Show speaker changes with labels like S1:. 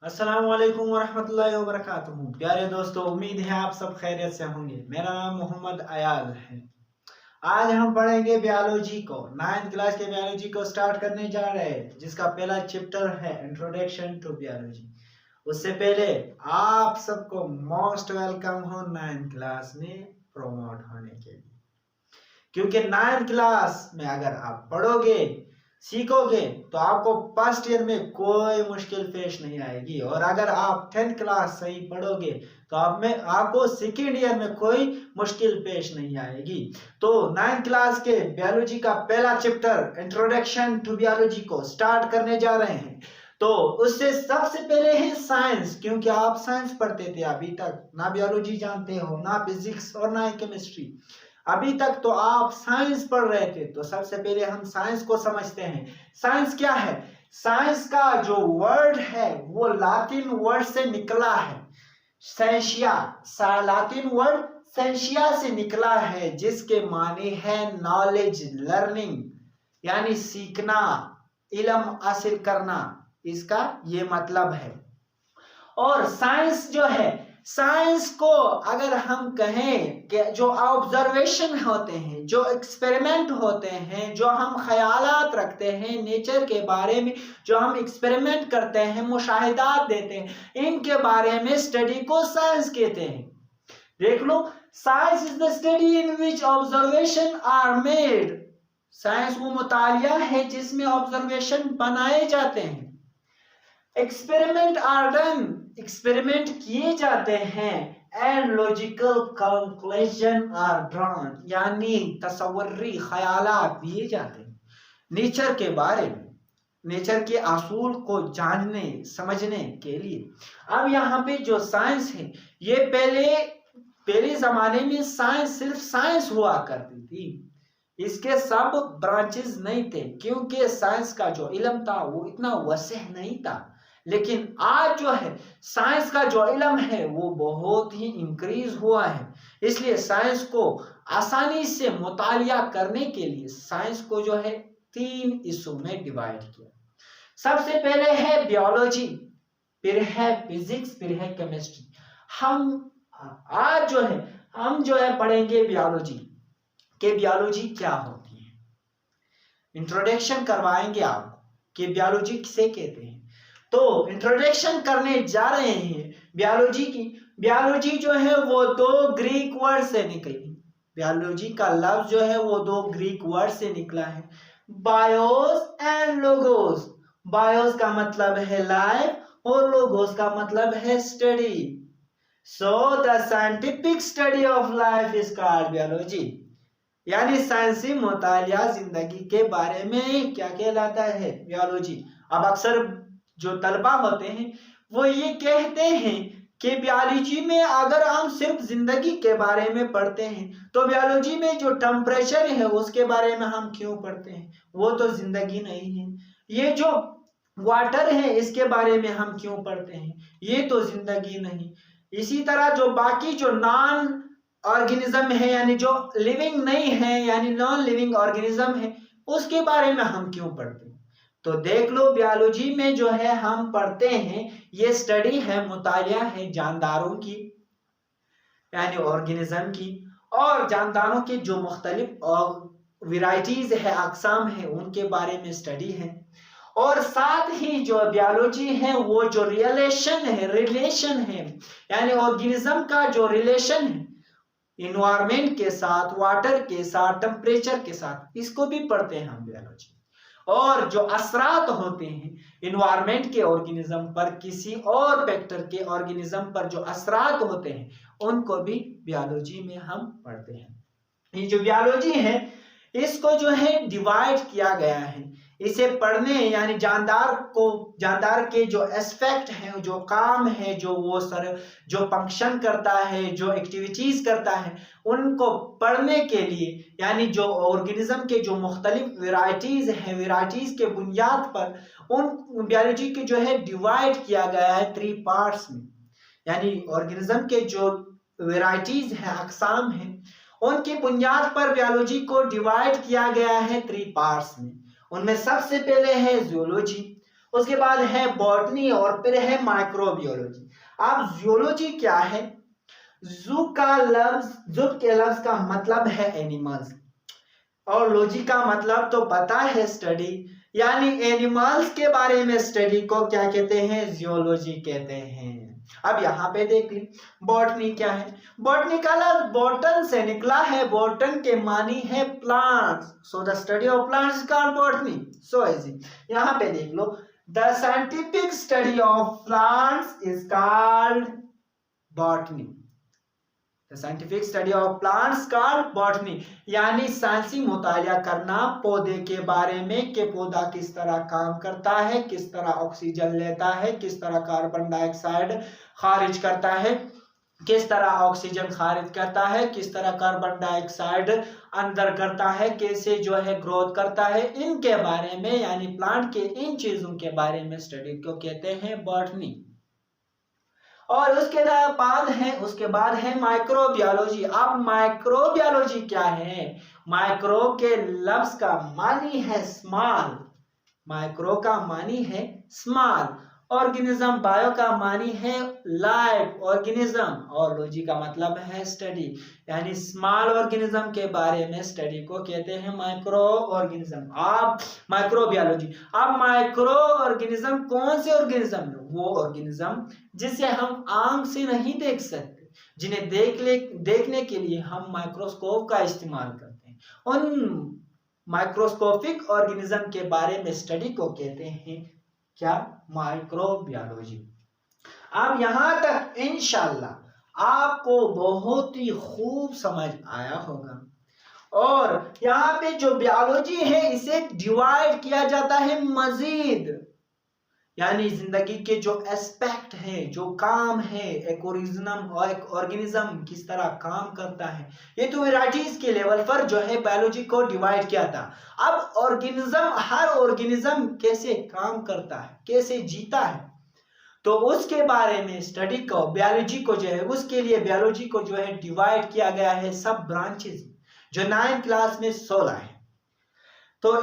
S1: अस्सलाम वालेकुम वरहमतुल्लाहि वबरकातुहू। प्यारे दोस्तों, उम्मीद है आप सब खैरियत से होंगे। मेरा नाम मोहम्मद अयाल है। आज हम पढ़ेंगे बायोलॉजी को। 9th क्लास के बायोलॉजी को स्टार्ट करने जा रहे हैं, जिसका पहला चैप्टर है इंट्रोडक्शन टू बायोलॉजी। उससे पहले आप सबको मोस्ट वेलकम हो 9th क्लास में प्रमोट होने के लिए, क्योंकि 9th क्लास में अगर आप पढ़ोगे सीखोगे तो आपको फर्स्ट ईयर में कोई मुश्किल पेश नहीं आएगी, और अगर आप 10th क्लास सही पढ़ोगे तो आपको सेकेंड ईयर में कोई मुश्किल पेश नहीं आएगी। तो 9th क्लास के बायोलॉजी का पहला चैप्टर इंट्रोडक्शन टू बायोलॉजी को स्टार्ट करने जा रहे हैं। तो उससे सबसे पहले है साइंस, क्योंकि आप साइंस पढ़ते थे अभी तक, ना बायोलॉजी जानते हो, ना फिजिक्स और ना केमिस्ट्री। अभी तक तो आप साइंस पढ़ रहे थे, तो सबसे पहले हम साइंस को समझते हैं। साइंस क्या है? साइंस का जो वर्ड है वो लातिन वर्ड से निकला है, सेंशिया। लातिन वर्ड सेंशिया से निकला है, जिसके माने है नॉलेज, लर्निंग, यानी सीखना, इल्म हासिल करना, इसका ये मतलब है। और साइंस जो है, साइंस को अगर हम कहें कि जो ऑब्जर्वेशन होते हैं, जो एक्सपेरिमेंट होते हैं, जो हम ख्यालात रखते हैं नेचर के बारे में, जो हम एक्सपेरिमेंट करते हैं, मुशाहिदात देते हैं, इनके बारे में स्टडी को साइंस कहते हैं। देख लो, science is the study in which observation are made. Science वो मुतालिया है जिसमें ऑब्जर्वेशन बनाए जाते हैं। एक्सपेरिमेंट आर डन, एक्सपेरिमेंट किए जाते हैं। And logical conclusion are drawn, यानी तसव्वुरी ख्यालात दिए जाते हैं नेचर के बारे में, नेचर के असूल को जानने समझने के लिए। अब यहाँ पे जो साइंस है, ये पहले जमाने में साइंस सिर्फ साइंस हुआ करती थी, इसके सब ब्रांचेस नहीं थे, क्योंकि साइंस का जो इल्म था वो इतना वसीह नहीं था। लेकिन आज जो है साइंस का जो इल्म है वो बहुत ही इंक्रीज हुआ है, इसलिए साइंस को आसानी से मुतालिया करने के लिए साइंस को जो है 3 हिस्सों में डिवाइड किया। सबसे पहले है बायोलॉजी, फिर है फिजिक्स, फिर है केमिस्ट्री। हम आज जो है पढ़ेंगे बायोलॉजी कि बायोलॉजी क्या होती है। इंट्रोडक्शन करवाएंगे आपको कि बायोलॉजी किसे कहते हैं। तो इंट्रोडक्शन करने जा रहे हैं बायोलॉजी की। बायोलॉजी जो है वो 2 ग्रीक वर्ड से निकली। बायोलॉजी का लफ्ज जो है वो 2 ग्रीक वर्ड से निकला है, बायोस एंड लोगोस। बायोस का मतलब है लाइफ और लोगोस का मतलब है study. So the scientific study of life is called biology, यानी साइंसी मुतालिया जिंदगी के बारे में क्या कहलाता है? बायोलॉजी। अब अक्सर जो तलबा होते हैं वो ये कहते हैं कि बायोलॉजी में अगर हम सिर्फ जिंदगी के बारे में पढ़ते हैं तो बायोलॉजी में जो टेम्परेचर है उसके बारे में हम क्यों पढ़ते हैं? वो तो जिंदगी नहीं है। ये जो वाटर है इसके बारे में हम क्यों पढ़ते हैं? ये तो जिंदगी नहीं। इसी तरह जो बाकी जो नॉन ऑर्गेनिज्म है, यानी जो लिविंग नहीं है, यानी नॉन लिविंग ऑर्गेनिज्म है, उसके बारे में हम क्यों पढ़ते हैं? तो देख लो, बायोलॉजी में जो है हम पढ़ते हैं, ये स्टडी है, मुतालिया है जानदारों की, यानी ऑर्गेनिज्म की, और जानदारों के जो मुख्तलिफ वेराइटीज है, अकसाम है, उनके बारे में स्टडी है। और साथ ही जो बायोलॉजी है वो जो रिलेशन है, यानी ऑर्गेनिज्म का जो रिलेशन है इन्वायरमेंट के साथ, वाटर के साथ, टेम्परेचर के साथ, इसको भी पढ़ते हैं हम बायोलॉजी। और जो असरात होते हैं इन्वायरमेंट के ऑर्गेनिज्म पर, किसी और फैक्टर के ऑर्गेनिज्म पर जो असरात होते हैं, उनको भी बायोलॉजी में हम पढ़ते हैं। ये जो बायोलॉजी है इसको जो है डिवाइड किया गया है। इसे पढ़ने यानी जानदार के जो एस्पेक्ट हैं, जो काम है, जो फंक्शन करता है, जो एक्टिविटीज करता है, उनको पढ़ने के लिए, यानी जो ऑर्गेनिज्म के जो मुख्तलिफ वेराइटीज हैं, वेराइटीज के बुनियाद पर उन बायोलॉजी के जो है डिवाइड किया गया है 3 पार्ट्स में। यानी ऑर्गेनिज्म के जो वेराइटीज हैं, अकसाम हैं, उनकी बुनियाद पर बायोलॉजी को डिवाइड किया गया है 3 पार्ट्स में। उनमें सबसे पहले है जूलॉजी, उसके बाद है बॉटनी और फिर है माइक्रोबियोलॉजी। अब जियोलॉजी क्या है? जू के लफ्ज का मतलब है एनिमल्स, और लॉजी का मतलब तो पता है स्टडी, यानी एनिमल्स के बारे में स्टडी को क्या कहते हैं? जियोलॉजी कहते हैं। अब यहाँ पे देख ली बॉटनी क्या है। बॉटनी का लफ्ज बॉटन से निकला है, बॉटन के मानी है plants, so the study of plants is called botany. So easy. यहाँ पे देख लो, the scientific study of plants is called botany. The scientific study of plants called botany, यानी साइंसी मुतालिया करना पौधे के बारे में कि पौधा किस तरह काम करता है, किस तरह ऑक्सीजन लेता है, किस तरह कार्बन डाइऑक्साइड खारिज करता है, किस तरह ऑक्सीजन खारिज करता है, किस तरह कार्बन डाइऑक्साइड अंदर करता है, कैसे जो है ग्रोथ करता है, इनके बारे में यानी प्लांट के इन चीजों के बारे में स्टडी को कहते हैं बॉटनी। और उसके बाद है माइक्रोबियोलॉजी। अब माइक्रोबियोलॉजी क्या है? माइक्रो के लफ्ज का मानी है स्मॉल, माइक्रो का मानी है स्मॉल, ऑर्गेनिज्म, बायो का मानी है लाइव ऑर्गेनिज्म, और लॉजी का मतलब है स्टडी, यानी स्मॉल ऑर्गेनिज्म के बारे में स्टडी को कहते हैं माइक्रो ऑर्गेनिज्म। अब माइक्रोबियोलॉजी। अब माइक्रो ऑर्गेनिज्म कौन से ऑर्गेनिज्म? वो ऑर्गेनिज्म जिसे हम आंख से नहीं देख सकते, जिन्हें देखने के लिए हम माइक्रोस्कोप का इस्तेमाल करते हैं, उन माइक्रोस्कोपिक ऑर्गेनिज्म के बारे में स्टडी को कहते हैं क्या? माइक्रोबियोलॉजी। अब यहां तक इंशाल्लाह आपको बहुत ही खूब समझ आया होगा। और यहाँ पे जो बियोलॉजी है इसे डिवाइड किया जाता है मजीद, यानी जिंदगी के जो एस्पेक्ट है, जो काम है, एक ऑर्गेनिज्म किस तरह काम करता है, ये तो वेराइटीज के लेवल पर जो है बायोलॉजी को डिवाइड किया था। अब हर ऑर्गेनिज्म कैसे काम करता है, कैसे जीता है, तो उसके बारे में स्टडी को बायोलॉजी को जो है, उसके लिए बायोलॉजी को जो है डिवाइड किया गया है सब ब्रांचेस, जो 9th क्लास में 16 है। तो